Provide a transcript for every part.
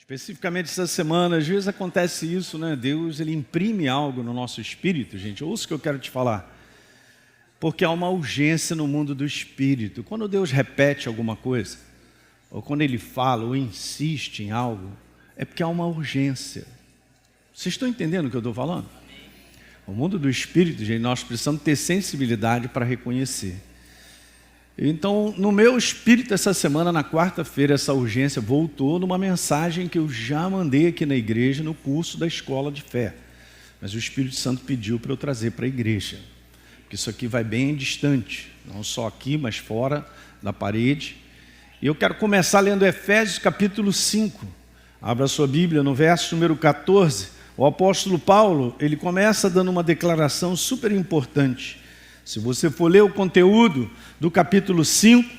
Especificamente essa semana, às vezes acontece isso, né? Deus, ele imprime algo no nosso espírito, gente. Ouça o que eu quero te falar. Porque há uma urgência no mundo do espírito. Quando Deus repete alguma coisa, ou quando Ele fala, ou insiste em algo, é porque há uma urgência. Vocês estão entendendo o que eu estou falando? O mundo do espírito, gente, nós precisamos ter sensibilidade para reconhecer. Então, no meu espírito, essa semana, na quarta-feira, essa urgência voltou numa mensagem que eu já mandei aqui na igreja, no curso da Escola de Fé. Mas o Espírito Santo pediu para eu trazer para a igreja. Porque isso aqui vai bem distante, não só aqui, mas fora da parede. E eu quero começar lendo Efésios capítulo 5. Abra a sua Bíblia no verso número 14. O apóstolo Paulo, ele começa dando uma declaração super importante. Se você for ler o conteúdo do capítulo 5,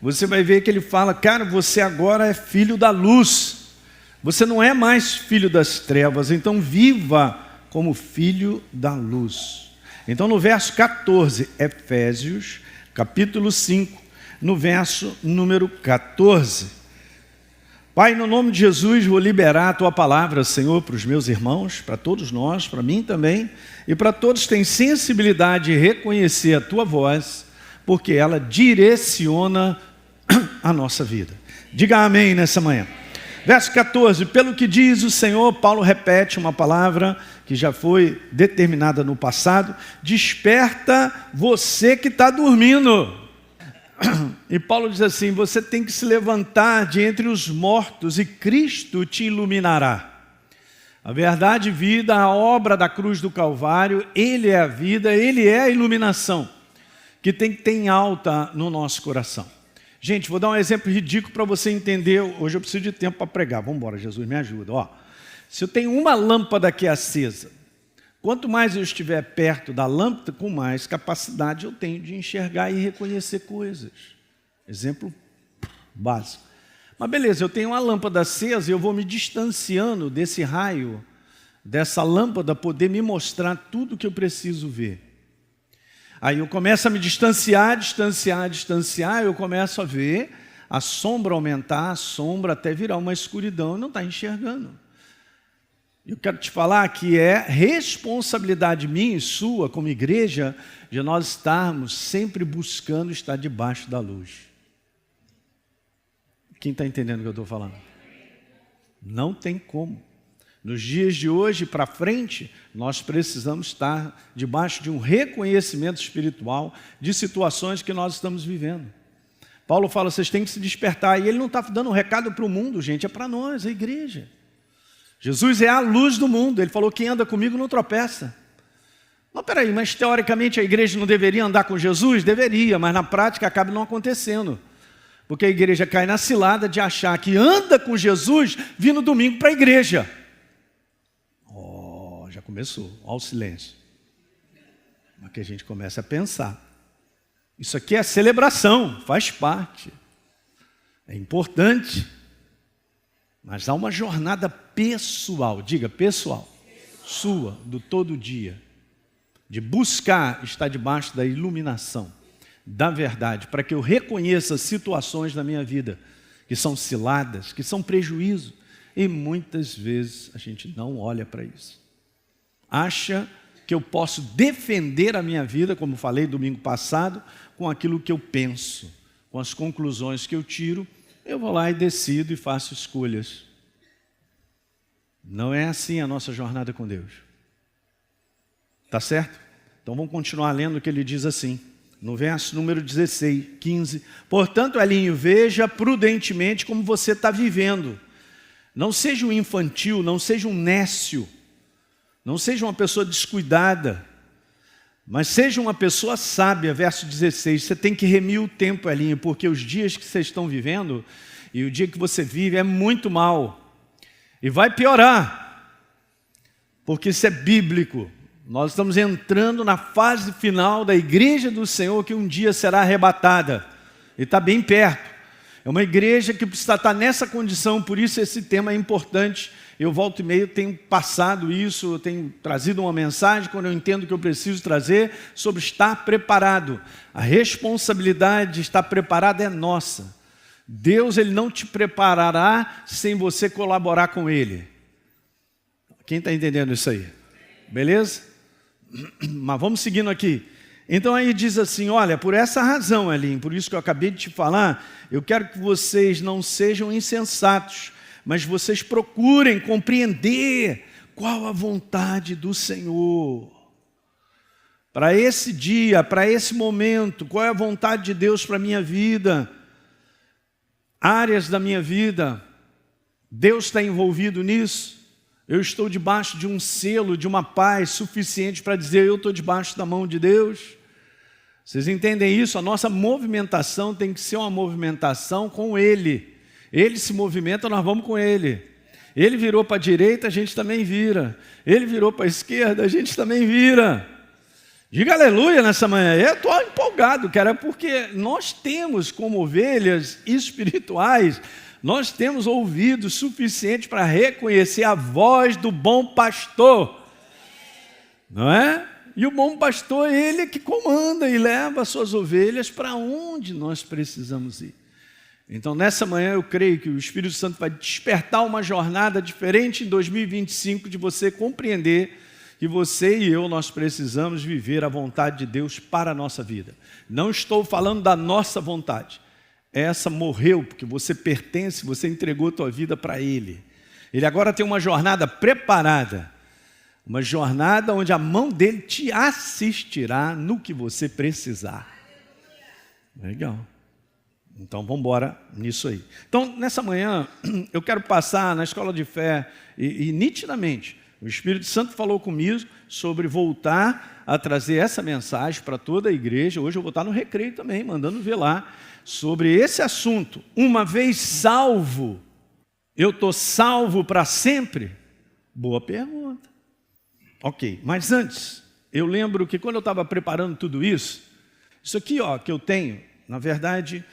você vai ver que ele fala, cara, você agora é filho da luz. Você não é mais filho das trevas, então viva como filho da luz. Então no verso 14, Efésios, capítulo 5, no verso número 14. Pai, no nome de Jesus, vou liberar a Tua palavra, Senhor, para os meus irmãos, para todos nós, para mim também, e para todos que têm sensibilidade de reconhecer a Tua voz, porque ela direciona a nossa vida. Diga amém nessa manhã. Verso 14, pelo que diz o Senhor, Paulo repete uma palavra que já foi determinada no passado, desperta você que está dormindo. E Paulo diz assim, você tem que se levantar de entre os mortos e Cristo te iluminará. A verdade, vida, a obra da cruz do Calvário, Ele é a vida, Ele é a iluminação, que tem que ter em alta no nosso coração. Gente, vou dar um exemplo ridículo para você entender, hoje eu preciso de tempo para pregar, vamos embora, Jesus, me ajuda. Ó, se eu tenho uma lâmpada aqui acesa, quanto mais eu estiver perto da lâmpada, com mais capacidade eu tenho de enxergar e reconhecer coisas. Exemplo básico. Mas beleza, eu tenho uma lâmpada acesa e eu vou me distanciando desse raio, dessa lâmpada poder me mostrar tudo que eu preciso ver. Aí eu começo a me distanciar, eu começo a ver a sombra aumentar, a sombra até virar uma escuridão e não está enxergando. Eu quero te falar que é responsabilidade minha e sua, como igreja, de nós estarmos sempre buscando estar debaixo da luz. Quem está entendendo o que eu estou falando? Não tem como. Nos dias de hoje para frente, nós precisamos estar debaixo de um reconhecimento espiritual de situações que nós estamos vivendo. Paulo fala, vocês têm que se despertar. E ele não está dando um recado para o mundo, gente, é para nós, a igreja. Jesus é a luz do mundo. Ele falou, quem anda comigo não tropeça. Mas peraí, mas teoricamente a igreja não deveria andar com Jesus? Deveria, mas na prática acaba não acontecendo. Porque a igreja cai na cilada de achar que anda com Jesus vindo domingo para a igreja. Oh, já começou, olha o silêncio. Mas que a gente começa a pensar. Isso aqui é celebração, faz parte. É importante. Mas há uma jornada pessoal, diga pessoal, sua, do todo dia, de buscar estar debaixo da iluminação, da verdade, para que eu reconheça situações na minha vida que são ciladas, que são prejuízo, e muitas vezes a gente não olha para isso. Acha que eu posso defender a minha vida, como falei domingo passado, com aquilo que eu penso, com as conclusões que eu tiro, eu vou lá e decido e faço escolhas. Não é assim a nossa jornada com Deus. Tá certo? Então vamos continuar lendo o que ele diz assim. No verso número 16, 15. Portanto, Elinho, veja prudentemente como você está vivendo. Não seja um infantil, não seja um nécio. Não seja uma pessoa descuidada. Mas seja uma pessoa sábia, verso 16. Você tem que remir o tempo, Elinho, porque os dias que vocês estão vivendo e o dia que você vive é muito mal. E vai piorar. Porque isso é bíblico. Nós estamos entrando na fase final da igreja do Senhor que um dia será arrebatada. E está bem perto. É uma igreja que precisa estar nessa condição, por isso esse tema é importante. Eu volto e meio tenho passado isso, eu tenho trazido uma mensagem quando eu entendo que eu preciso trazer sobre estar preparado. A responsabilidade de estar preparado é nossa. Deus, ele não te preparará sem você colaborar com Ele. Quem está entendendo isso aí? Beleza? Mas vamos seguindo aqui. Então aí diz assim, olha, por essa razão, Elinho, por isso que eu acabei de te falar, eu quero que vocês não sejam insensatos, mas vocês procurem compreender qual a vontade do Senhor. Para esse dia, para esse momento, qual é a vontade de Deus para a minha vida? Áreas da minha vida, Deus está envolvido nisso? Eu estou debaixo de um selo, de uma paz suficiente para dizer, eu estou debaixo da mão de Deus? Vocês entendem isso? A nossa movimentação tem que ser uma movimentação com Ele. Ele se movimenta, nós vamos com Ele. Ele virou para a direita, a gente também vira. Ele virou para a esquerda, a gente também vira. Diga aleluia nessa manhã. Eu estou empolgado, cara, porque nós temos como ovelhas espirituais, nós temos ouvido suficiente para reconhecer a voz do bom pastor. Não é? E o bom pastor, ele é que comanda e leva as suas ovelhas para onde nós precisamos ir. Então, nessa manhã, eu creio que o Espírito Santo vai despertar uma jornada diferente em 2025, de você compreender que você e eu, nós precisamos viver a vontade de Deus para a nossa vida. Não estou falando da nossa vontade. Essa morreu, porque você pertence, você entregou a tua vida para Ele. Ele agora tem uma jornada preparada. Uma jornada onde a mão dele te assistirá no que você precisar. Legal. Então, vamos embora nisso aí. Então, nessa manhã, eu quero passar na escola de fé e nitidamente, o Espírito Santo falou comigo sobre voltar a trazer essa mensagem para toda a igreja. Hoje eu vou estar no recreio também, mandando ver lá, sobre esse assunto. Uma vez salvo, eu estou salvo para sempre? Boa pergunta. Ok, mas antes, eu lembro que quando eu estava preparando tudo isso aqui ó, que eu tenho, na verdade,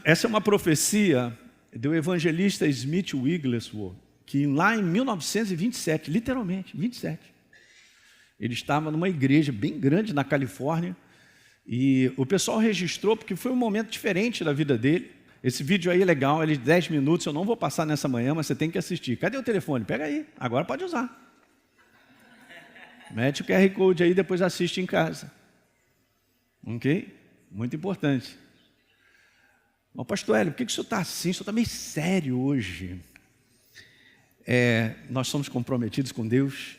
essa é uma profecia do evangelista Smith Wigglesworth, que lá em 1927, literalmente, 27, ele estava numa igreja bem grande na Califórnia, e o pessoal registrou, porque foi um momento diferente da vida dele. Esse vídeo aí é legal, ele de 10 minutos, eu não vou passar nessa manhã, mas você tem que assistir. Cadê o telefone? Pega aí, agora pode usar. Mete o QR Code aí, depois assiste em casa. Ok? Muito importante. Mas, pastor Hélio, por que o senhor está assim? O senhor está meio sério hoje. Nós somos comprometidos com Deus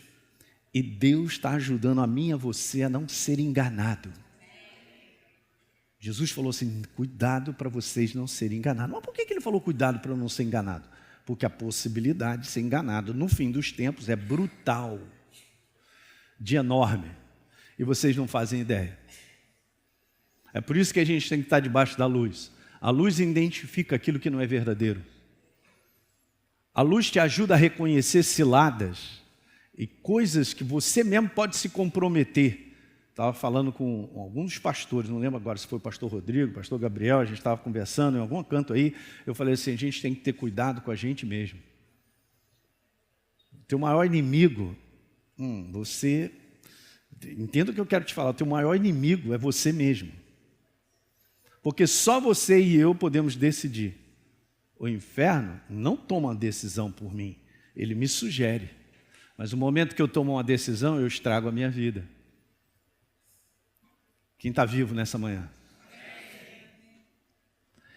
e Deus está ajudando a mim e a você a não ser enganado. Jesus falou assim, cuidado para vocês não serem enganados. Mas por que ele falou cuidado para eu não ser enganado? Porque a possibilidade de ser enganado no fim dos tempos é brutal. De enorme, e vocês não fazem ideia. É por isso que a gente tem que estar debaixo da luz. A luz identifica aquilo que não é verdadeiro. A luz te ajuda a reconhecer ciladas e coisas que você mesmo pode se comprometer. Estava falando com alguns pastores, não lembro agora se foi o pastor Rodrigo, o pastor Gabriel, a gente estava conversando em algum canto aí, eu falei assim, a gente tem que ter cuidado com a gente mesmo. Teu maior inimigo, você, entenda o que eu quero te falar, o teu maior inimigo é você mesmo. Porque só você e eu podemos decidir. O inferno não toma uma decisão por mim, ele me sugere. Mas no momento que eu tomo uma decisão, eu estrago a minha vida. Quem está vivo nessa manhã?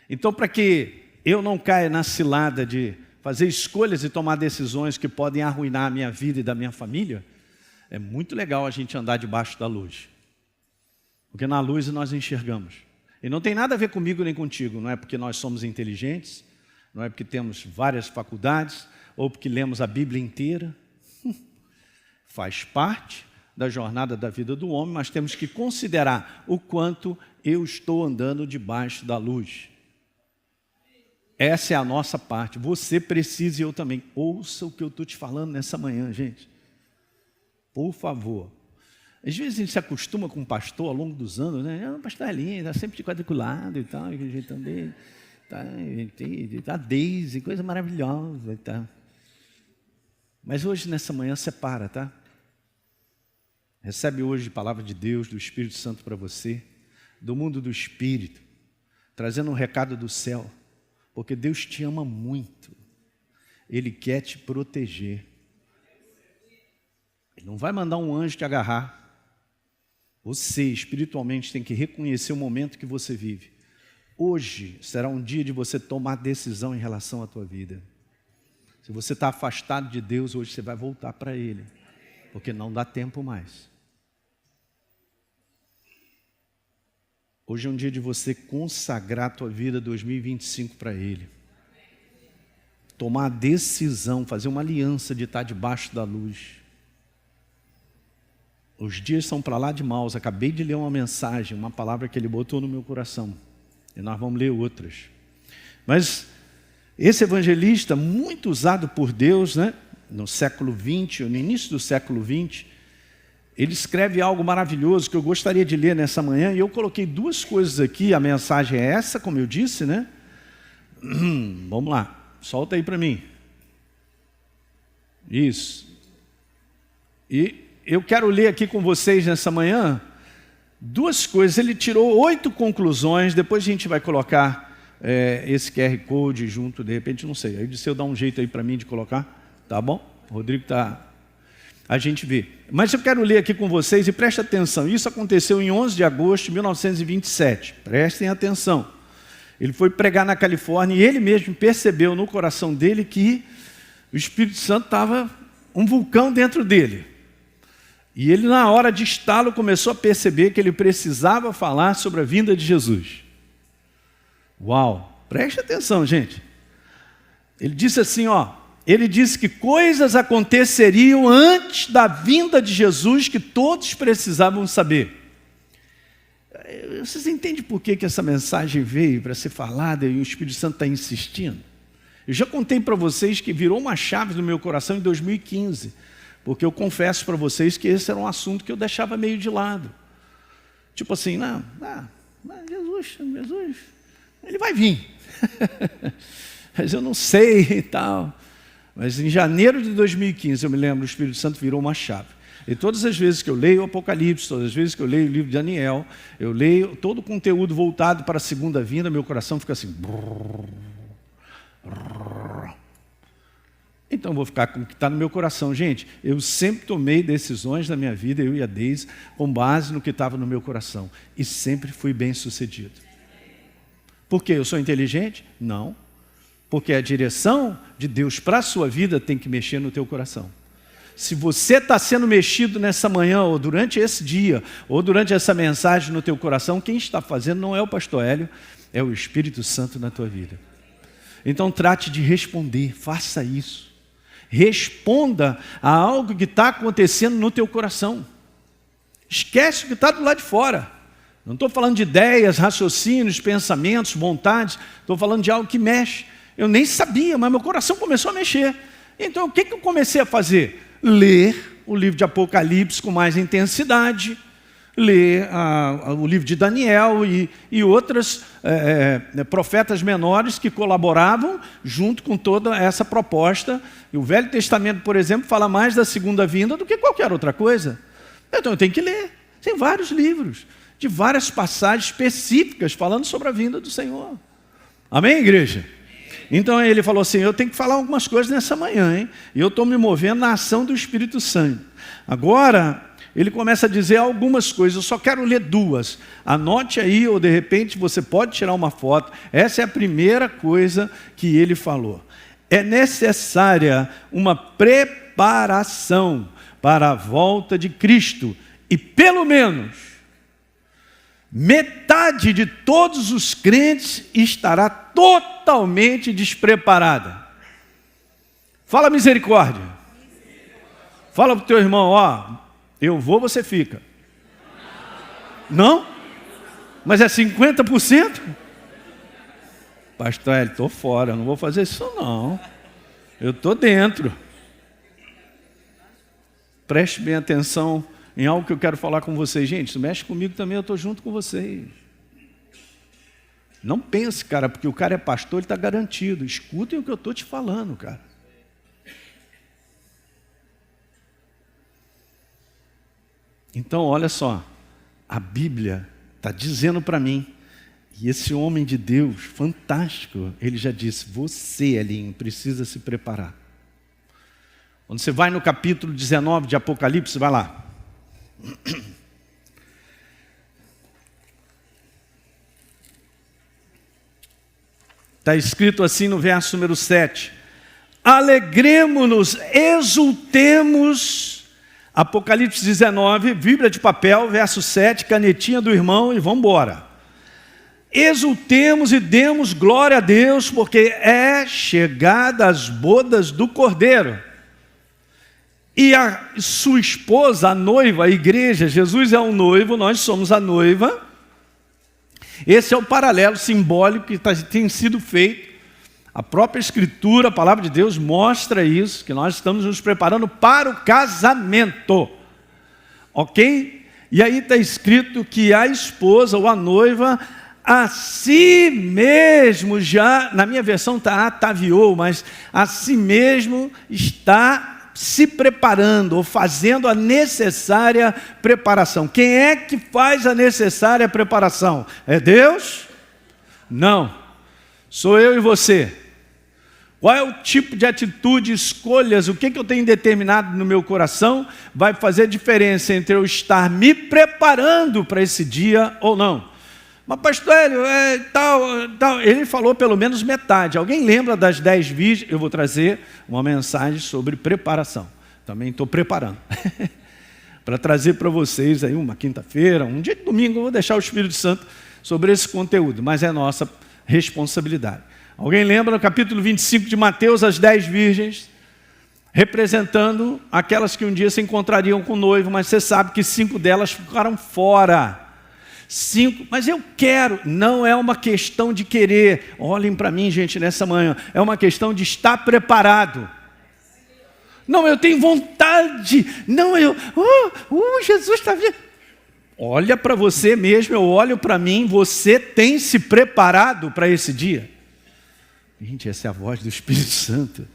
Então, para que eu não caia na cilada de fazer escolhas e tomar decisões que podem arruinar a minha vida e da minha família, é muito legal a gente andar debaixo da luz. Porque na luz nós enxergamos. E não tem nada a ver comigo nem contigo. Não é porque nós somos inteligentes, não é porque temos várias faculdades, ou porque lemos a Bíblia inteira. Faz parte da jornada da vida do homem, mas temos que considerar o quanto eu estou andando debaixo da luz. Essa é a nossa parte. Você precisa e eu também. Ouça o que eu estou te falando nessa manhã, gente. Por favor. Às vezes a gente se acostuma com o pastor ao longo dos anos, né? O pastor é lindo, está sempre de quadriculado e tal, e a gente também tá Deise, coisa maravilhosa e tal. Mas hoje, nessa manhã, separa, tá? Recebe hoje a palavra de Deus, do Espírito Santo para você, do mundo do Espírito. trazendo um recado do céu, porque Deus te ama muito, Ele quer te proteger. Ele não vai mandar um anjo te agarrar. Você, espiritualmente, tem que reconhecer o momento que você vive. Hoje será um dia de você tomar decisão em relação à tua vida. Se você está afastado de Deus, hoje você vai voltar para Ele, porque não dá tempo mais. Hoje é um dia de você consagrar a tua vida 2025 para Ele. Tomar a decisão, fazer uma aliança de estar debaixo da luz. Os dias são para lá de maus. Acabei de ler uma mensagem, uma palavra que Ele botou no meu coração. E nós vamos ler outras. Mas esse evangelista, muito usado por Deus, né, no século XX, no início do século XX, ele escreve algo maravilhoso que eu gostaria de ler nessa manhã. E eu coloquei duas coisas aqui. A mensagem é essa, como eu disse, né? Vamos lá, solta aí para mim. Isso. E eu quero ler aqui com vocês nessa manhã duas coisas. Ele tirou 8 conclusões. Depois a gente vai colocar esse QR Code junto, de repente, não sei. Aí se eu dar um jeito aí para mim de colocar, tá bom? O Rodrigo tá... A gente vê. Mas eu quero ler aqui com vocês e preste atenção. Isso aconteceu em 11 de agosto de 1927. Prestem atenção. Ele foi pregar na Califórnia e ele mesmo percebeu no coração dele que o Espírito Santo estava um vulcão dentro dele. E ele, na hora de estalo, começou a perceber que ele precisava falar sobre a vinda de Jesus. Uau! Preste atenção, gente. Ele disse assim, ele disse que coisas aconteceriam antes da vinda de Jesus que todos precisavam saber. Vocês entendem por que essa mensagem veio para ser falada e o Espírito Santo está insistindo? Eu já contei para vocês que virou uma chave no meu coração em 2015. Porque eu confesso para vocês que esse era um assunto que eu deixava meio de lado. Tipo assim, Jesus, Ele vai vir. Mas eu não sei e tal. Mas em janeiro de 2015, eu me lembro, o Espírito Santo virou uma chave. E todas as vezes que eu leio o Apocalipse, todas as vezes que eu leio o livro de Daniel, eu leio todo o conteúdo voltado para a segunda vinda, meu coração fica assim... Então eu vou ficar com o que está no meu coração. Gente, eu sempre tomei decisões na minha vida, eu e a Deise, com base no que estava no meu coração. E sempre fui bem sucedido. Por quê? Eu sou inteligente? Não. Porque a direção de Deus para a sua vida tem que mexer no teu coração. Se você está sendo mexido nessa manhã, ou durante esse dia, ou durante essa mensagem no teu coração, quem está fazendo não é o pastor Hélio, é o Espírito Santo na tua vida. Então trate de responder, faça isso. Responda a algo que está acontecendo no teu coração. Esquece o que está do lado de fora. Não estou falando de ideias, raciocínios, pensamentos, vontades. Estou falando de algo que mexe. Eu nem sabia, mas meu coração começou a mexer. Então o que eu comecei a fazer? Ler o livro de Apocalipse com mais intensidade. Ler o livro de Daniel e outros profetas menores que colaboravam junto com toda essa proposta. E o Velho Testamento, por exemplo, fala mais da segunda vinda do que qualquer outra coisa. Então eu tenho que ler. Tem vários livros, de várias passagens específicas falando sobre a vinda do Senhor. Amém, igreja? Então ele falou assim, eu tenho que falar algumas coisas nessa manhã, hein? E eu estou me movendo na ação do Espírito Santo. Agora... ele começa a dizer algumas coisas, eu só quero ler duas. Anote aí, ou de repente você pode tirar uma foto. Essa é a primeira coisa que ele falou. É necessária uma preparação para a volta de Cristo. E pelo menos metade de todos os crentes estará totalmente despreparada. Fala misericórdia. Fala para o teu irmão, eu vou, você fica. Não? Mas é 50%? Pastor Hélio, estou fora, não vou fazer isso não. Eu estou dentro. Preste bem atenção em algo que eu quero falar com vocês. Gente, se mexe comigo também, eu estou junto com vocês. Não pense, cara, porque o cara é pastor, ele está garantido. Escutem o que eu estou te falando, cara. Então, olha só, a Bíblia está dizendo para mim, E esse homem de Deus, fantástico, ele já disse, você, Elinho, precisa se preparar. Quando você vai no capítulo 19 de Apocalipse, vai lá. Está escrito assim no verso número 7. Alegremo-nos, exultemos. Apocalipse 19, Bíblia de papel, verso 7, canetinha do irmão e vamos embora. Exultemos e demos glória a Deus, porque é chegada as bodas do Cordeiro. E a sua esposa, a noiva, a igreja, Jesus é o noivo, nós somos a noiva. Esse é o paralelo simbólico que tem sido feito. A própria Escritura, a Palavra de Deus mostra isso, que nós estamos nos preparando para o casamento. Ok? E aí está escrito que a esposa ou a noiva, a si mesmo já, na minha versão está ataviou, mas a si mesmo está se preparando ou fazendo a necessária preparação. Quem é que faz a necessária preparação? É Deus? Não. Sou eu e você. Qual é o tipo de atitude, escolhas, o que eu tenho determinado no meu coração vai fazer diferença entre eu estar me preparando para esse dia ou não. Mas pastor Hélio, tal. Ele falou pelo menos metade. Alguém lembra das 10 virgens? Eu vou trazer uma mensagem sobre preparação. Também estou preparando. Para trazer para vocês aí uma quinta-feira, um dia de domingo, eu vou deixar o Espírito Santo sobre esse conteúdo, mas é nossa responsabilidade. Alguém lembra no capítulo 25 de Mateus, as 10 virgens, representando aquelas que um dia se encontrariam com o noivo, mas você sabe que 5 delas ficaram fora. 5, mas eu quero, não é uma questão de querer, olhem para mim gente nessa manhã, é uma questão de estar preparado. Não, eu tenho vontade, não, Jesus está vindo. Olha para você mesmo, eu olho para mim, você tem se preparado para esse dia? Gente, essa é a voz do Espírito Santo.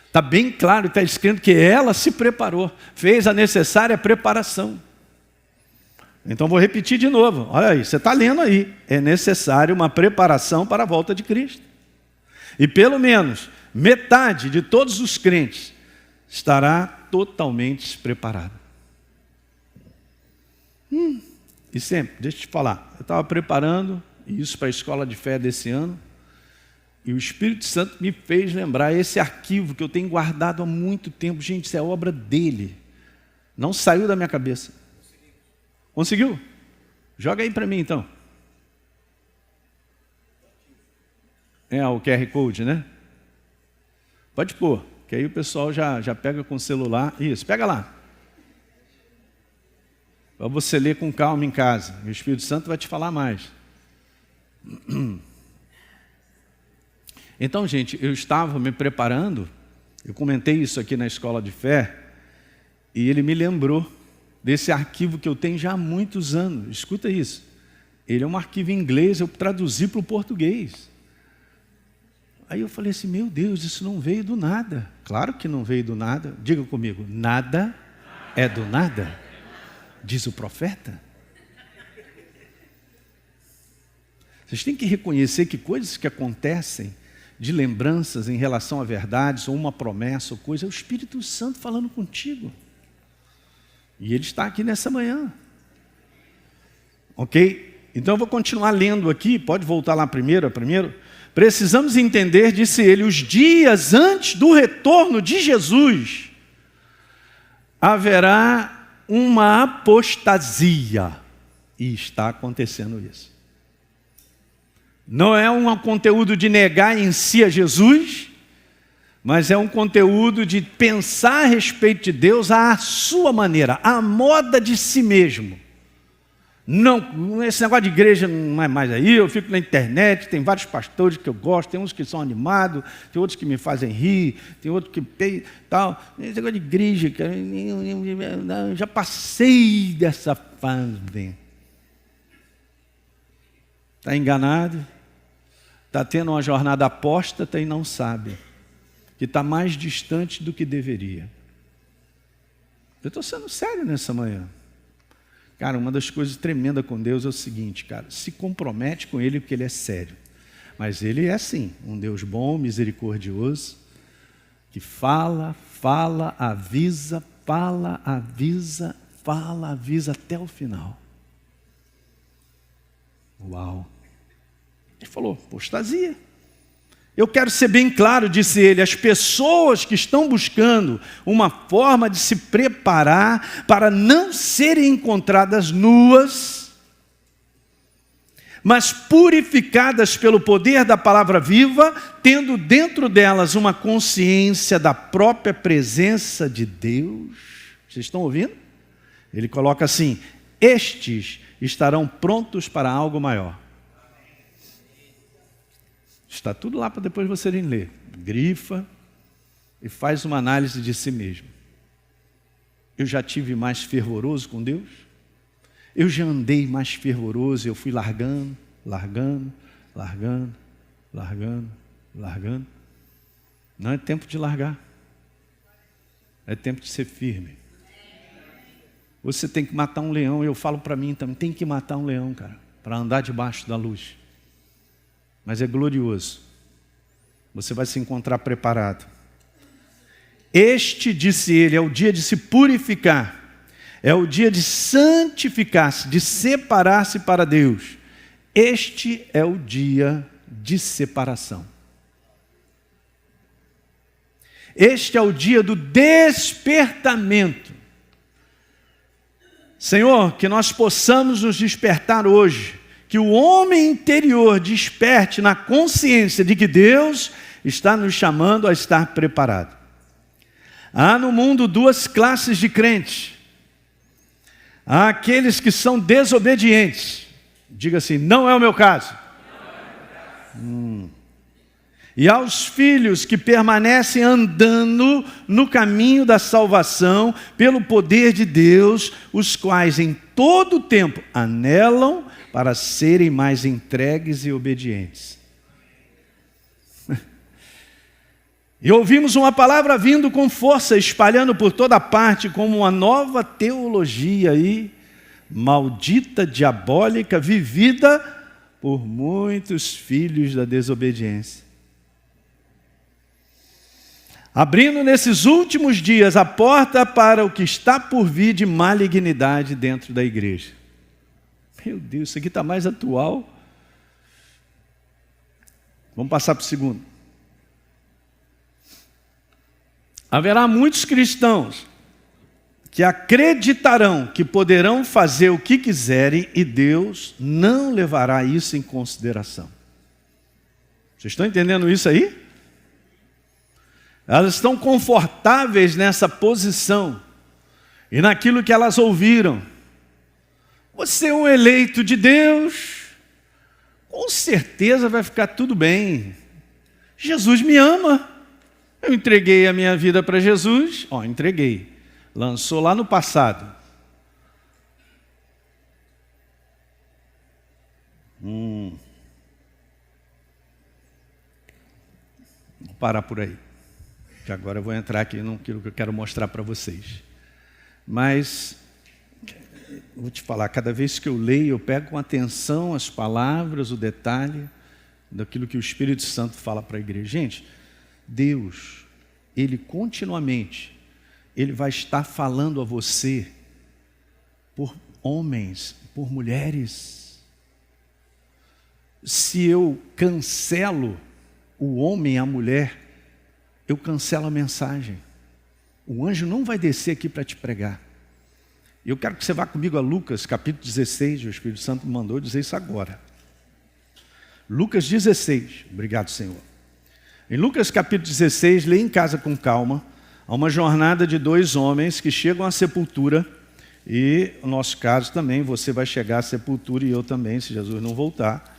Está bem claro, está escrito que ela se preparou, fez a necessária preparação. Então vou repetir de novo, olha aí, você está lendo aí, é necessário uma preparação para a volta de Cristo. E pelo menos metade de todos os crentes estará totalmente preparado. E sempre, deixa eu te falar, eu estava preparando isso para a escola de fé desse ano, e o Espírito Santo me fez lembrar esse arquivo que eu tenho guardado há muito tempo. Gente, isso é obra dele, não saiu da minha cabeça. Conseguiu? Joga aí para mim então. É o QR Code, né? Pode pôr, que aí o pessoal já pega com o celular. Isso, pega lá. Para você ler com calma em casa. O Espírito Santo vai te falar mais. Então, gente, eu estava me preparando. Eu comentei isso aqui na escola de fé. E ele me lembrou desse arquivo que eu tenho já há muitos anos. Escuta isso. Ele é um arquivo em inglês, eu traduzi para o português. Aí eu falei assim, meu Deus, isso não veio do nada. Claro que não veio do nada. Diga comigo, nada é do nada, diz o profeta. Vocês têm que reconhecer que coisas que acontecem de lembranças em relação a verdades, ou uma promessa, ou coisa, é o Espírito Santo falando contigo. E ele está aqui nessa manhã. Ok? Então eu vou continuar lendo aqui, pode voltar lá primeiro. Precisamos entender, disse ele, os dias antes do retorno de Jesus, haverá uma apostasia. E está acontecendo isso. Não é um conteúdo de negar em si a Jesus, mas é um conteúdo de pensar a respeito de Deus à sua maneira, à moda de si mesmo. Não, esse negócio de igreja não é mais aí, eu fico na internet, tem vários pastores que eu gosto, tem uns que são animados, tem outros que me fazem rir, tem outros que tal. Esse negócio de igreja, eu já passei dessa fase. Está enganado, está tendo uma jornada apóstata e não sabe que está mais distante do que deveria. Eu estou sendo sério nessa manhã. Cara, uma das coisas tremendas com Deus é o seguinte, cara, se compromete com Ele porque Ele é sério. Mas Ele é sim, um Deus bom, misericordioso, que fala, avisa, avisa até o final. Uau! Ele falou, apostasia. Eu quero ser bem claro, disse ele, as pessoas que estão buscando uma forma de se preparar para não serem encontradas nuas, mas purificadas pelo poder da palavra viva, tendo dentro delas uma consciência da própria presença de Deus. Vocês estão ouvindo? Ele coloca assim, estes estarão prontos para algo maior. Está tudo lá para depois vocês ler. Grifa e faz uma análise de si mesmo. Eu já tive mais fervoroso com Deus? Eu já andei mais fervoroso, eu fui largando. Não é tempo de largar. É tempo de ser firme. Você tem que matar um leão, eu falo para mim também, tem que matar um leão, cara, para andar debaixo da luz. Mas é glorioso. Você vai se encontrar preparado. Este, disse ele, é o dia de se purificar. É o dia de santificar-se, de separar-se para Deus. Este é o dia de separação. Este é o dia do despertamento. Senhor, que nós possamos nos despertar hoje, que o homem interior desperte na consciência de que Deus está nos chamando a estar preparado. Há no mundo duas classes de crentes. Há aqueles que são desobedientes. Diga assim, não é o meu caso. E aos filhos que permanecem andando no caminho da salvação pelo poder de Deus, os quais em todo o tempo anelam para serem mais entregues e obedientes. E ouvimos uma palavra vindo com força, espalhando por toda parte como uma nova teologia aí, maldita, diabólica, vivida por muitos filhos da desobediência. Abrindo nesses últimos dias a porta para o que está por vir de malignidade dentro da igreja. Meu Deus, isso aqui está mais atual. Vamos passar para o segundo. Haverá muitos cristãos que acreditarão que poderão fazer o que quiserem e Deus não levará isso em consideração. Vocês estão entendendo isso aí? Elas estão confortáveis nessa posição e naquilo que elas ouviram. Você é um eleito de Deus, com certeza vai ficar tudo bem. Jesus me ama. Eu entreguei a minha vida para Jesus. Entreguei. Lançou lá no passado. Vou parar por aí. Que agora eu vou entrar aqui naquilo que eu quero mostrar para vocês. Mas vou te falar, cada vez que eu leio, eu pego com atenção as palavras, o detalhe daquilo que o Espírito Santo fala para a igreja. Gente, Deus, Ele continuamente, Ele vai estar falando a você por homens, por mulheres. Se eu cancelo o homem e a mulher, eu cancelo a mensagem. O anjo não vai descer aqui para te pregar. Eu quero que você vá comigo a Lucas, capítulo 16, o Espírito Santo me mandou dizer isso agora. Lucas 16, obrigado, Senhor. Em Lucas capítulo 16, leia em casa com calma, há uma jornada de dois homens que chegam à sepultura, e no nosso caso também, você vai chegar à sepultura e eu também, se Jesus não voltar.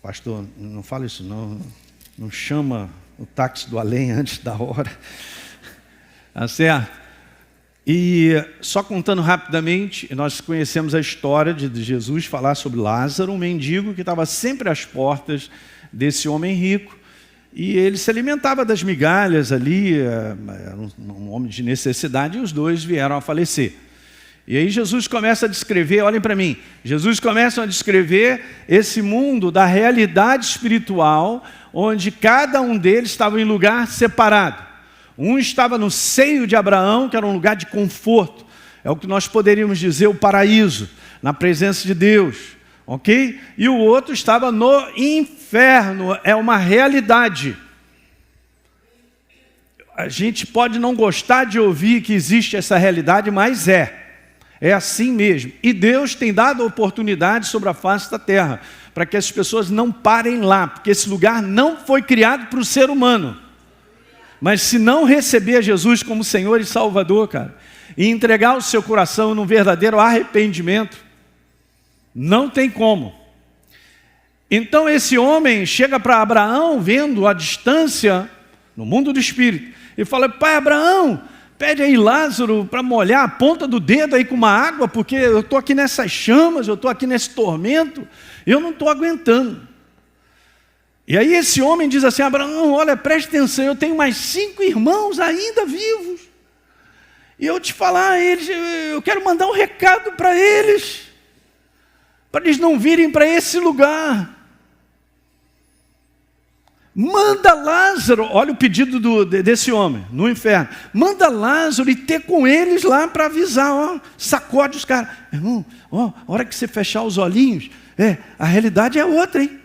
Pastor, não fala isso não chama o táxi do além antes da hora. Tá certo? E só contando rapidamente, nós conhecemos a história de Jesus falar sobre Lázaro, um mendigo que estava sempre às portas desse homem rico, e ele se alimentava das migalhas ali, era um homem de necessidade, e os dois vieram a falecer. E aí Jesus começa a descrever, olhem para mim, Jesus começa a descrever esse mundo da realidade espiritual, onde cada um deles estava em lugar separado. Um estava no seio de Abraão, que era um lugar de conforto, é o que nós poderíamos dizer o paraíso, na presença de Deus, ok? E o outro estava no inferno, é uma realidade. A gente pode não gostar de ouvir que existe essa realidade, mas é assim mesmo. E Deus tem dado oportunidade sobre a face da terra, para que as pessoas não parem lá, porque esse lugar não foi criado para o ser humano. Mas se não receber Jesus como Senhor e Salvador, cara, e entregar o seu coração num verdadeiro arrependimento, não tem como. Então esse homem chega para Abraão, vendo a distância, no mundo do Espírito, e fala: pai Abraão, pede aí Lázaro para molhar a ponta do dedo aí com uma água, porque eu estou aqui nessas chamas, eu estou aqui nesse tormento, eu não estou aguentando. E aí esse homem diz assim: Abraão, olha, preste atenção, eu tenho mais 5 irmãos ainda vivos, e eu te falar, eu quero mandar um recado para eles não virem para esse lugar. Manda Lázaro, olha o pedido desse homem, no inferno. Manda Lázaro e ter com eles lá para avisar, ó, sacode os caras. Irmão, ó, a hora que você fechar os olhinhos, a realidade é outra, hein?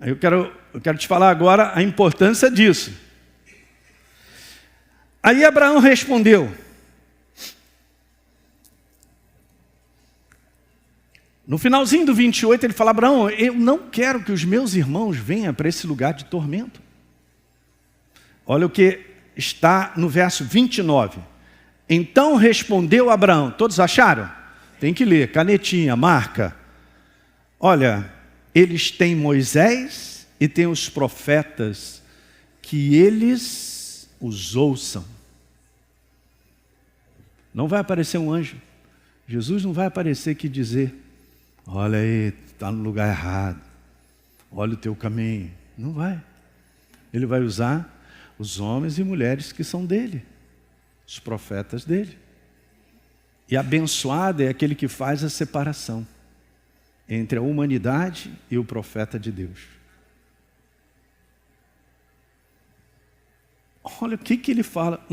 Eu quero te falar agora a importância disso. Aí Abraão respondeu. No finalzinho do 28 ele fala: Abraão, eu não quero que os meus irmãos venham para esse lugar de tormento. Olha o que está no verso 29. Então respondeu Abraão. Todos acharam? Tem que ler, canetinha, marca. Olha, eles têm Moisés e têm os profetas, que eles os ouçam. Não vai aparecer um anjo. Jesus não vai aparecer aqui dizer: olha aí, está no lugar errado, olha o teu caminho. Não vai. Ele vai usar os homens e mulheres que são dele, os profetas dele. E abençoado é aquele que faz a separação entre a humanidade e o profeta de Deus. Olha o que ele fala.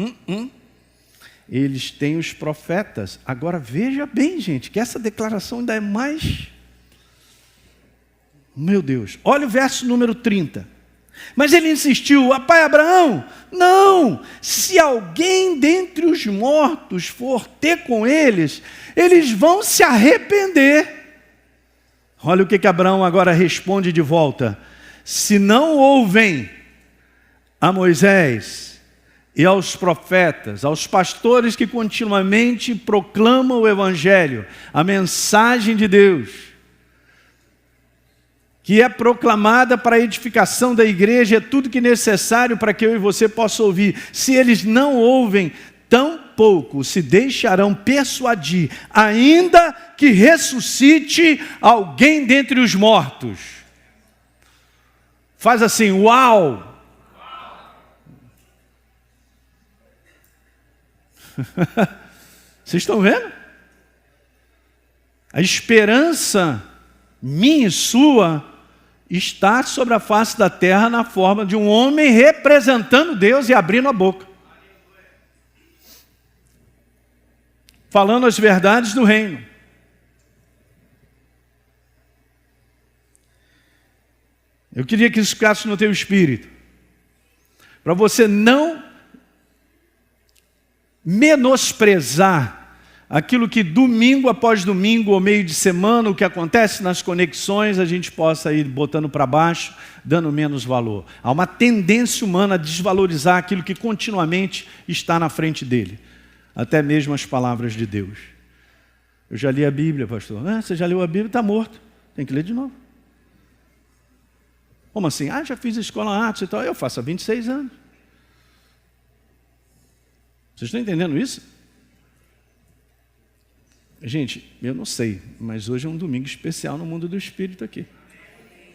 Eles têm os profetas. Agora veja bem, gente, que essa declaração ainda é mais... Meu Deus, olha o verso número 30. Mas ele insistiu: pai Abraão, não, se alguém dentre os mortos for ter com eles, eles vão se arrepender. Olha o que Abraão agora responde de volta: se não ouvem a Moisés e aos profetas, aos pastores que continuamente proclamam o Evangelho, a mensagem de Deus, que é proclamada para a edificação da igreja, é tudo que é necessário para que eu e você possa ouvir. Se eles não ouvem, tampouco se deixarão persuadir, ainda que ressuscite alguém dentre os mortos. Faz assim, uau! Vocês estão vendo? A esperança minha e sua está sobre a face da terra na forma de um homem representando Deus e abrindo a boca, falando as verdades do reino. Eu queria que isso ficasse no teu espírito, para você não menosprezar aquilo que domingo após domingo ou meio de semana, o que acontece nas conexões, a gente possa ir botando para baixo, dando menos valor. Há uma tendência humana a desvalorizar aquilo que continuamente está na frente dele, até mesmo as palavras de Deus. Eu já li a Bíblia, pastor. Você já leu a Bíblia? Está morto. Tem que ler de novo. Como assim? Já fiz a escola Atos e tal. Eu faço há 26 anos. Vocês estão entendendo isso? Gente, eu não sei, mas hoje é um domingo especial no mundo do Espírito aqui.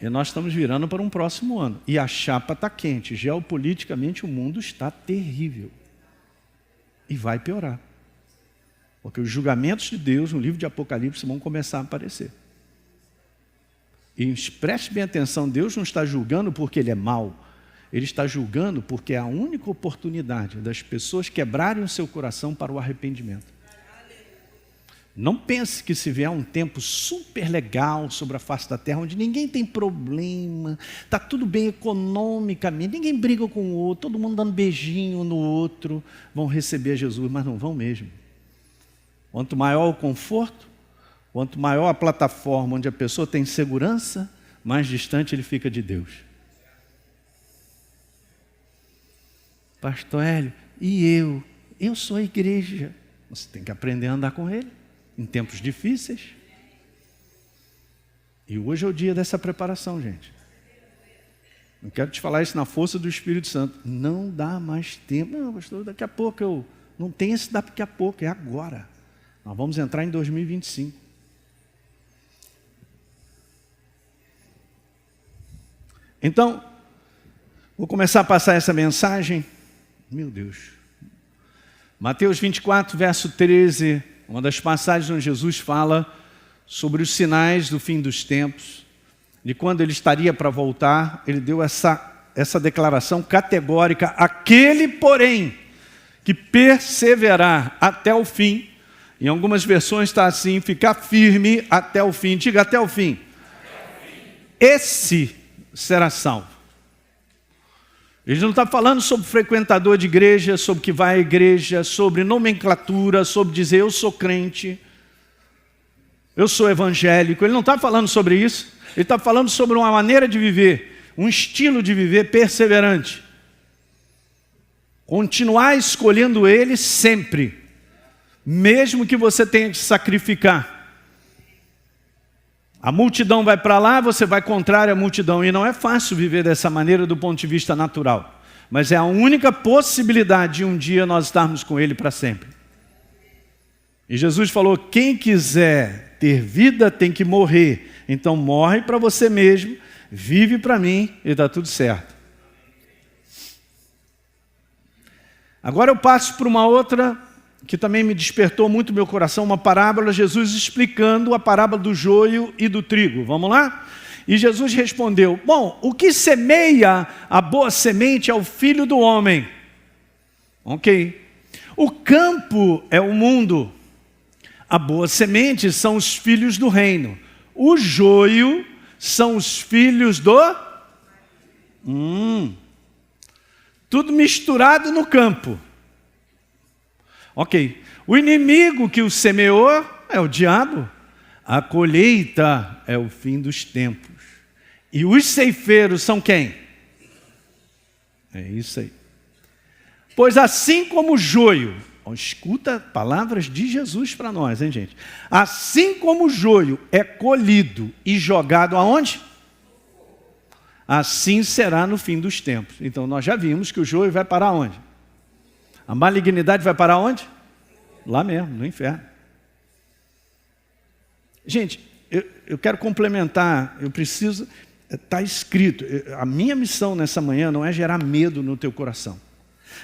E nós estamos virando para um próximo ano. E a chapa está quente. Geopoliticamente o mundo está terrível. E vai piorar. Porque os julgamentos de Deus no livro de Apocalipse vão começar a aparecer. E preste bem atenção, Deus não está julgando porque Ele é mau. Ele está julgando porque é a única oportunidade das pessoas quebrarem o seu coração para o arrependimento. Não pense que se vier um tempo super legal sobre a face da terra, onde ninguém tem problema, está tudo bem economicamente, ninguém briga com o outro, todo mundo dando beijinho no outro, vão receber Jesus, mas não vão mesmo. Quanto maior o conforto, quanto maior a plataforma onde a pessoa tem segurança, mais distante ele fica de Deus. Pastor Hélio, e eu? Eu sou a igreja. Você tem que aprender a andar com Ele em tempos difíceis. E hoje é o dia dessa preparação, gente. Não quero te falar isso na força do Espírito Santo. Não dá mais tempo. Não, pastor, daqui a pouco eu... Não tem esse daqui a pouco, é agora. Nós vamos entrar em 2025. Então, vou começar a passar essa mensagem. Meu Deus. Mateus 24, verso 13, uma das passagens onde Jesus fala sobre os sinais do fim dos tempos, de quando ele estaria para voltar. Ele deu essa declaração categórica: aquele, porém, que perseverar até o fim. Em algumas versões está assim: ficar firme até o fim. Diga, até o fim. Esse será salvo. Ele não está falando sobre frequentador de igreja, sobre que vai à igreja, sobre nomenclatura, sobre dizer eu sou crente, eu sou evangélico. Ele não está falando sobre isso. Ele está falando sobre uma maneira de viver, um estilo de viver perseverante. Continuar escolhendo Ele sempre, mesmo que você tenha que sacrificar. A multidão vai para lá, você vai contrário à multidão. E não é fácil viver dessa maneira do ponto de vista natural. Mas é a única possibilidade de um dia nós estarmos com Ele para sempre. E Jesus falou: quem quiser ter vida tem que morrer. Então morre para você mesmo, vive para mim e está tudo certo. Agora eu passo para uma outra que também me despertou muito meu coração, uma parábola, Jesus explicando a parábola do joio e do trigo. Vamos lá? E Jesus respondeu: bom, o que semeia a boa semente é o Filho do Homem. Ok. O campo é o mundo. A boa semente são os filhos do reino. O joio são os filhos do... Tudo misturado no campo. Ok. O inimigo que o semeou é o diabo. A colheita é o fim dos tempos. E os ceifeiros são quem? É isso aí. Pois assim como o joio... Escuta palavras de Jesus para nós, hein, gente? Assim como o joio é colhido e jogado aonde? Assim será no fim dos tempos. Então nós já vimos que o joio vai parar onde? A malignidade vai parar onde? Lá mesmo, no inferno. Gente, eu quero complementar, eu preciso... Está escrito, a minha missão nessa manhã não é gerar medo no teu coração.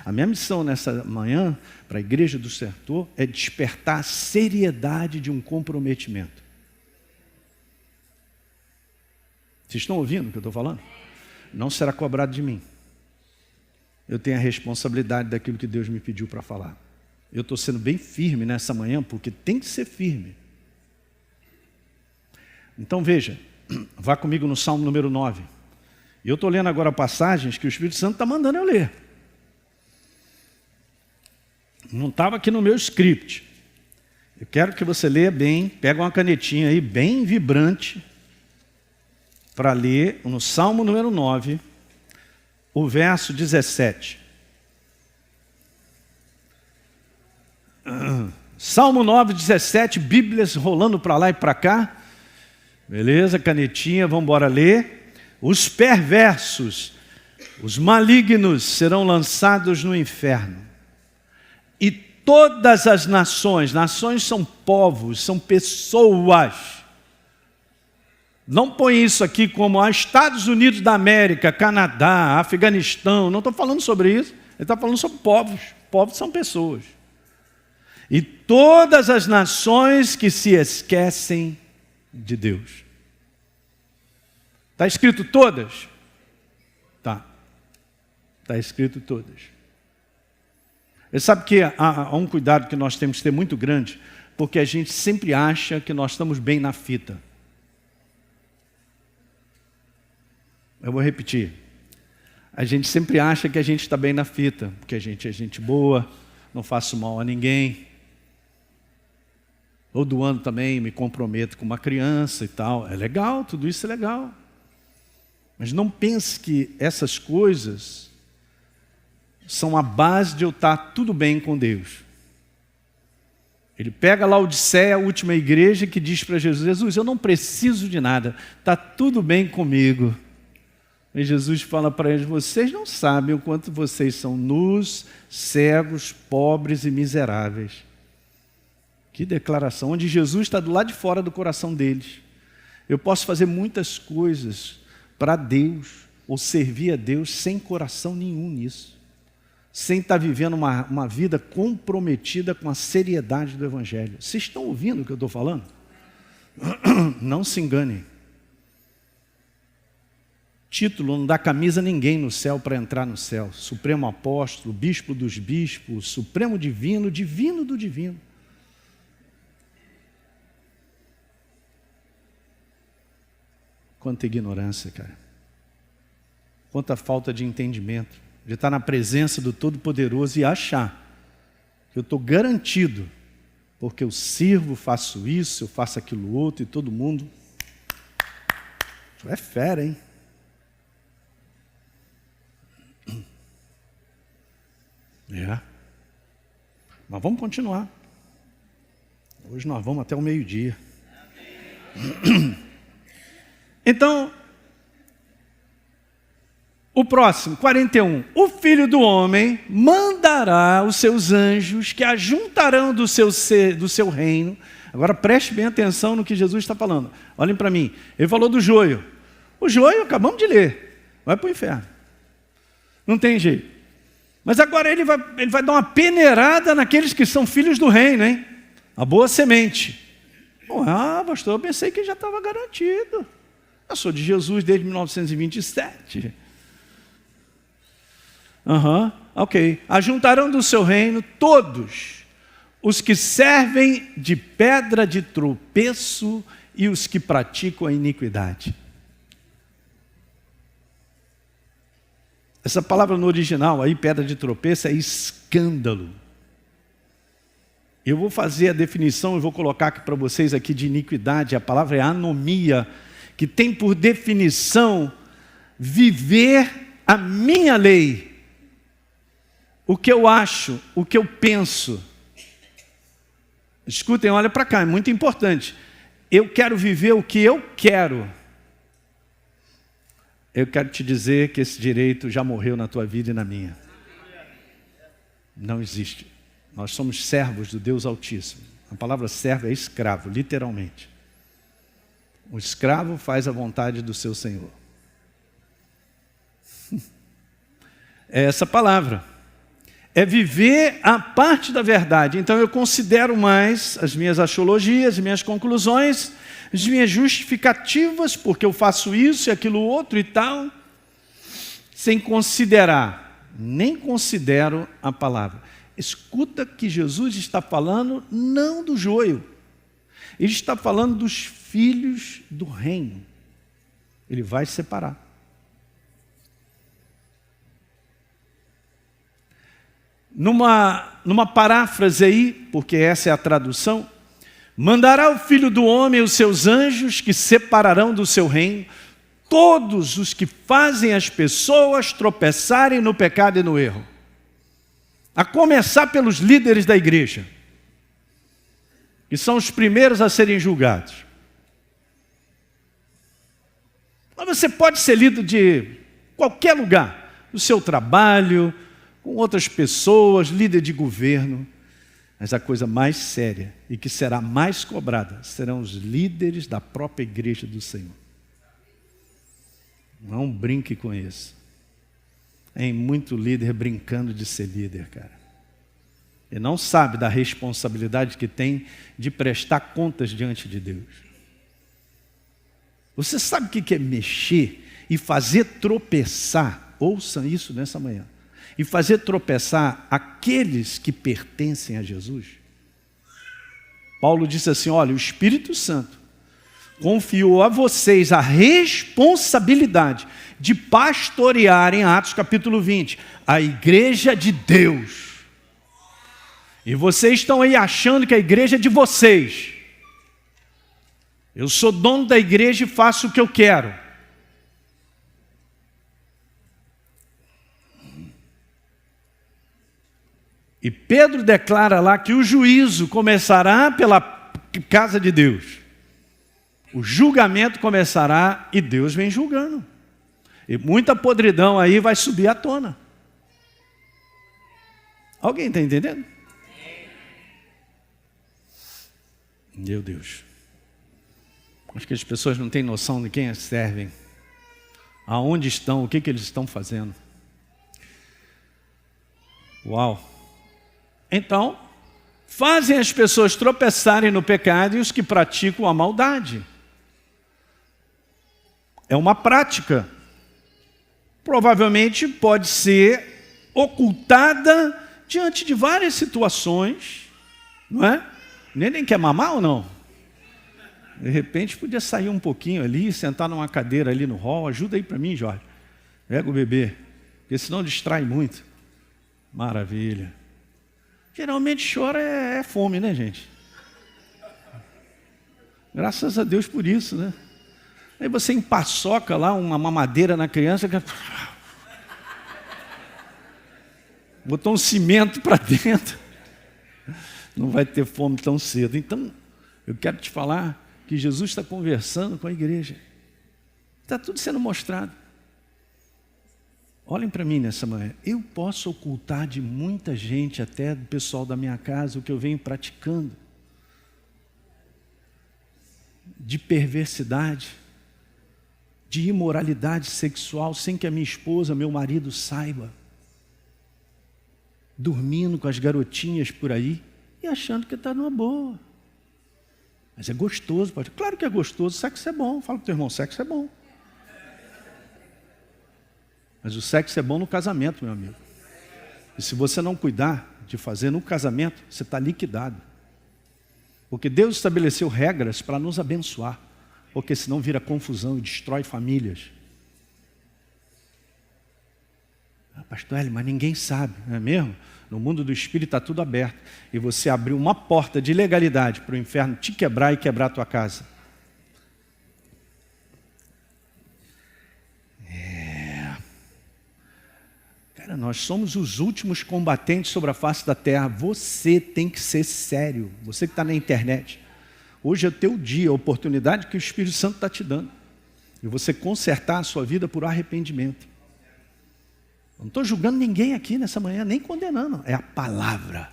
A minha missão nessa manhã, para a igreja do Sertor, é despertar a seriedade de um comprometimento. Vocês estão ouvindo o que eu estou falando? Não será cobrado de mim. Eu tenho a responsabilidade daquilo que Deus me pediu para falar. Eu estou sendo bem firme nessa manhã, porque tem que ser firme. Então veja, vá comigo no Salmo número 9. E eu estou lendo agora passagens que o Espírito Santo está mandando eu ler. Não estava aqui no meu script. Eu quero que você leia bem, pega uma canetinha aí, bem vibrante, para ler no Salmo número 9, o verso 17. Salmo 9, 17, Bíblias rolando para lá e para cá. Beleza, canetinha, vamos embora ler. Os perversos, os malignos serão lançados no inferno. E todas as nações são povos, são pessoas. Não põe isso aqui como Estados Unidos da América, Canadá, Afeganistão. Não estou falando sobre isso. Ele está falando sobre povos. Povos são pessoas. e todas as nações que se esquecem de Deus. Está escrito todas? Tá. Está escrito todas. Você sabe que há um cuidado que nós temos que ter muito grande, porque a gente sempre acha que nós estamos bem na fita. Eu vou repetir. A gente sempre acha que a gente está bem na fita, porque a gente é gente boa, não faço mal a ninguém. Todo ano também me comprometo com uma criança e tal. É legal, tudo isso é legal. Mas não pense que essas coisas são a base de eu estar tudo bem com Deus. Ele pega Laodiceia, a última igreja, que diz para Jesus: Jesus, eu não preciso de nada, está tudo bem comigo. E Jesus fala para eles: vocês não sabem o quanto vocês são nus, cegos, pobres e miseráveis. Que declaração, onde Jesus está do lado de fora do coração deles. Eu posso fazer muitas coisas para Deus, ou servir a Deus sem coração nenhum nisso. Sem estar vivendo uma vida comprometida com a seriedade do Evangelho. Vocês estão ouvindo o que eu estou falando? Não se enganem. Título não dá camisa a ninguém no céu para entrar no céu. Supremo apóstolo, bispo dos bispos, supremo divino, divino do divino. Quanta ignorância, cara. Quanta falta de entendimento. De estar na presença do Todo-Poderoso e achar que eu estou garantido, porque eu sirvo, faço isso, eu faço aquilo outro, e todo mundo... Tu é fera, hein? É. Mas vamos continuar. Hoje nós vamos até o meio-dia. Então, o próximo, 41. O Filho do Homem mandará os seus anjos que ajuntarão do seu reino. Agora preste bem atenção no que Jesus está falando. Olhem para mim. Ele falou do joio. O joio, acabamos de ler, vai para o inferno. Não tem jeito. Mas agora ele vai dar uma peneirada naqueles que são filhos do reino, hein? A boa semente. Pastor, eu pensei que já estava garantido. Eu sou de Jesus desde 1927. Ok. Ajuntarão do seu reino todos os que servem de pedra de tropeço e os que praticam a iniquidade. Essa palavra no original aí, pedra de tropeço, é escândalo. Eu vou fazer a definição, eu vou colocar aqui para vocês aqui de iniquidade. A palavra é anomia, que tem por definição viver a minha lei. O que eu acho, o que eu penso. Escutem, olha para cá, é muito importante. Eu quero viver o que eu quero. Eu quero te dizer que esse direito já morreu na tua vida e na minha. Não existe. Nós somos servos do Deus Altíssimo. A palavra servo é escravo, literalmente. O escravo faz a vontade do seu Senhor. É essa palavra. É viver a parte da verdade. Então eu considero mais as minhas axiologias, as minhas conclusões, as minhas justificativas, porque eu faço isso e aquilo outro e tal, sem considerar, nem considero a palavra. Escuta que Jesus está falando não do joio, ele está falando dos filhos do reino. Ele vai separar. Numa paráfrase aí, porque essa é a tradução, mandará o Filho do Homem os seus anjos que separarão do seu reino todos os que fazem as pessoas tropeçarem no pecado e no erro. A começar pelos líderes da igreja, que são os primeiros a serem julgados. Mas você pode ser líder de qualquer lugar, do seu trabalho, com outras pessoas, líder de governo, mas a coisa mais séria e que será mais cobrada serão os líderes da própria igreja do Senhor. Não brinque com isso. Tem muito líder brincando de ser líder, cara. e não sabe da responsabilidade que tem de prestar contas diante de Deus. Você sabe o que é mexer e fazer tropeçar? Ouçam isso nessa manhã. E fazer tropeçar aqueles que pertencem a Jesus. Paulo disse assim, olha, o Espírito Santo confiou a vocês a responsabilidade de pastorear, em Atos capítulo 20, a igreja de Deus. E vocês estão aí achando que a igreja é de vocês. Eu sou dono da igreja e faço o que eu quero. E Pedro declara lá que o juízo começará pela casa de Deus. O julgamento começará e Deus vem julgando. E muita podridão aí vai subir à tona. Alguém está entendendo? Meu Deus. Acho que as pessoas não têm noção de quem as servem. Aonde estão, o que eles estão fazendo. Uau. Então, fazem as pessoas tropeçarem no pecado e os que praticam a maldade. É uma prática. Provavelmente pode ser ocultada diante de várias situações, não é? Nem quer mamar ou não? De repente podia sair um pouquinho ali, sentar numa cadeira ali no hall. Ajuda aí para mim, Jorge. Pega o bebê, porque senão distrai muito. Maravilha. Geralmente chora é fome, né, gente? Graças a Deus por isso, né? Aí você empaçoca lá uma mamadeira na criança, botou um cimento para dentro, não vai ter fome tão cedo. Então, eu quero te falar que Jesus está conversando com a igreja. Está tudo sendo mostrado. Olhem para mim nessa manhã. Eu posso ocultar de muita gente, até do pessoal da minha casa, o que eu venho praticando. De perversidade, de imoralidade sexual, sem que a minha esposa, meu marido saiba. Dormindo com as garotinhas por aí e achando que está numa boa. Mas é gostoso, pode. Claro que é gostoso, sexo é bom. Fala para o teu irmão, sexo é bom. Mas o sexo é bom no casamento, meu amigo. E se você não cuidar de fazer no casamento, você está liquidado. Porque Deus estabeleceu regras para nos abençoar. Porque senão vira confusão e destrói famílias. Pastor Hélio, mas ninguém sabe, não é mesmo? No mundo do Espírito está tudo aberto. E você abriu uma porta de legalidade para o inferno te quebrar e quebrar a tua casa. Cara, nós somos os últimos combatentes sobre a face da terra. Você tem que ser sério. Você que está na internet. Hoje é o teu dia, a oportunidade que o Espírito Santo está te dando. E você consertar a sua vida por arrependimento. Não estou julgando ninguém aqui nessa manhã, nem condenando. É a palavra.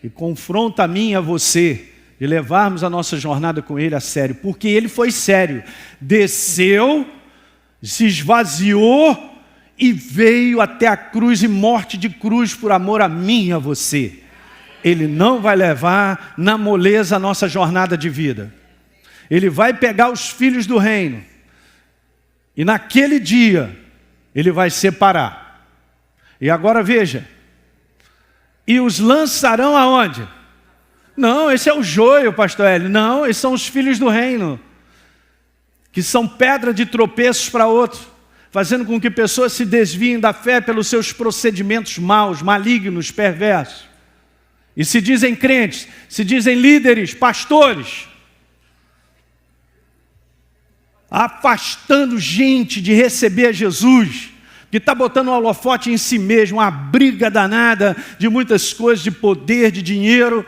E confronta a mim e a você de levarmos a nossa jornada com Ele a sério. Porque Ele foi sério. Desceu, se esvaziou e veio até a cruz e morte de cruz por amor a mim e a você. Ele não vai levar na moleza a nossa jornada de vida. Ele vai pegar os filhos do reino. E naquele dia, Ele vai separar. E agora veja. E os lançarão aonde? Não, esse é o joio, pastor Hélio. Não, esses são os filhos do reino. Que são pedra de tropeços para outros. Fazendo com que pessoas se desviem da fé pelos seus procedimentos maus, malignos, perversos. E se dizem crentes, se dizem líderes, pastores. Afastando gente de receber a Jesus. Que está botando um holofote em si mesmo, uma briga danada de muitas coisas, de poder, de dinheiro.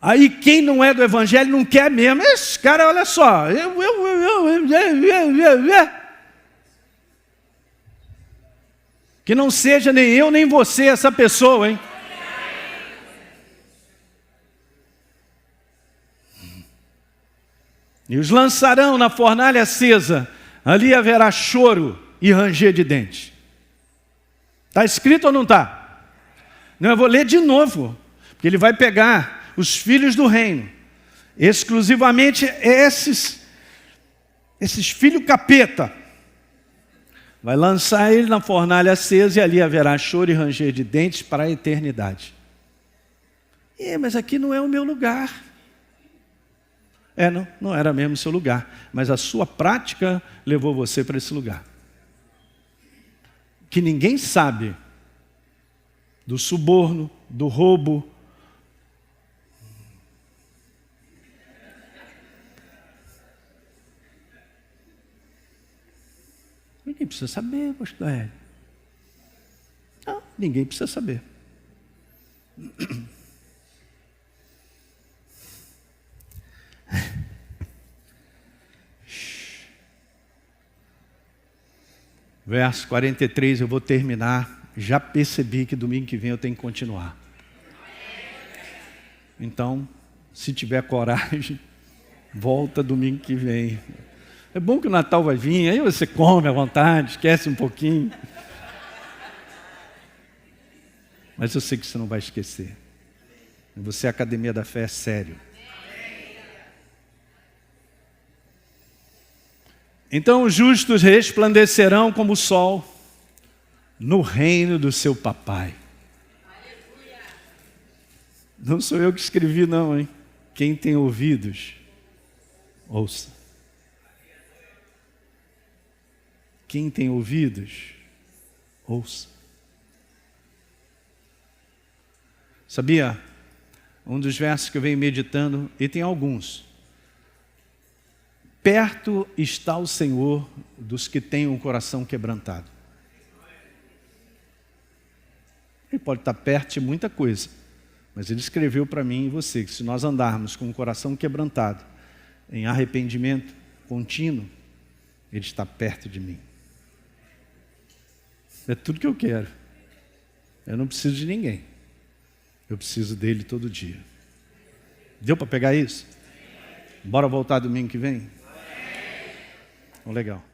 Aí quem não é do evangelho não quer mesmo. Esse cara, olha só. Que não seja nem eu nem você essa pessoa, hein? E os lançarão na fornalha acesa. Ali haverá choro e ranger de dentes. Está escrito ou não está? Não, eu vou ler de novo, porque ele vai pegar os filhos do reino, exclusivamente esses filhos capeta, vai lançar ele na fornalha acesa e ali haverá choro e ranger de dentes para a eternidade. Mas aqui não é o meu lugar. Não era mesmo o seu lugar, mas a sua prática levou você para esse lugar. Que ninguém sabe do suborno, do roubo. Ninguém precisa saber, pastor Hélio. Não, ninguém precisa saber. Verso 43, eu vou terminar. Já percebi que domingo que vem eu tenho que continuar. Então, se tiver coragem, volta domingo que vem. É bom que o Natal vai vir, aí você come à vontade, esquece um pouquinho. Mas eu sei que você não vai esquecer. Você, a Academia da Fé, é sério. Então os justos resplandecerão como o sol no reino do seu papai. Não sou eu que escrevi não, hein? Quem tem ouvidos, ouça. Quem tem ouvidos, ouça. Sabia? Um dos versos que eu venho meditando, e tem alguns. Perto está o Senhor dos que têm um coração quebrantado. Ele pode estar perto de muita coisa, mas Ele escreveu para mim e você que se nós andarmos com o coração quebrantado, em arrependimento contínuo, Ele está perto de mim. É tudo que eu quero. Eu não preciso de ninguém. Eu preciso dele todo dia. Deu para pegar isso? Bora voltar domingo que vem? Legal.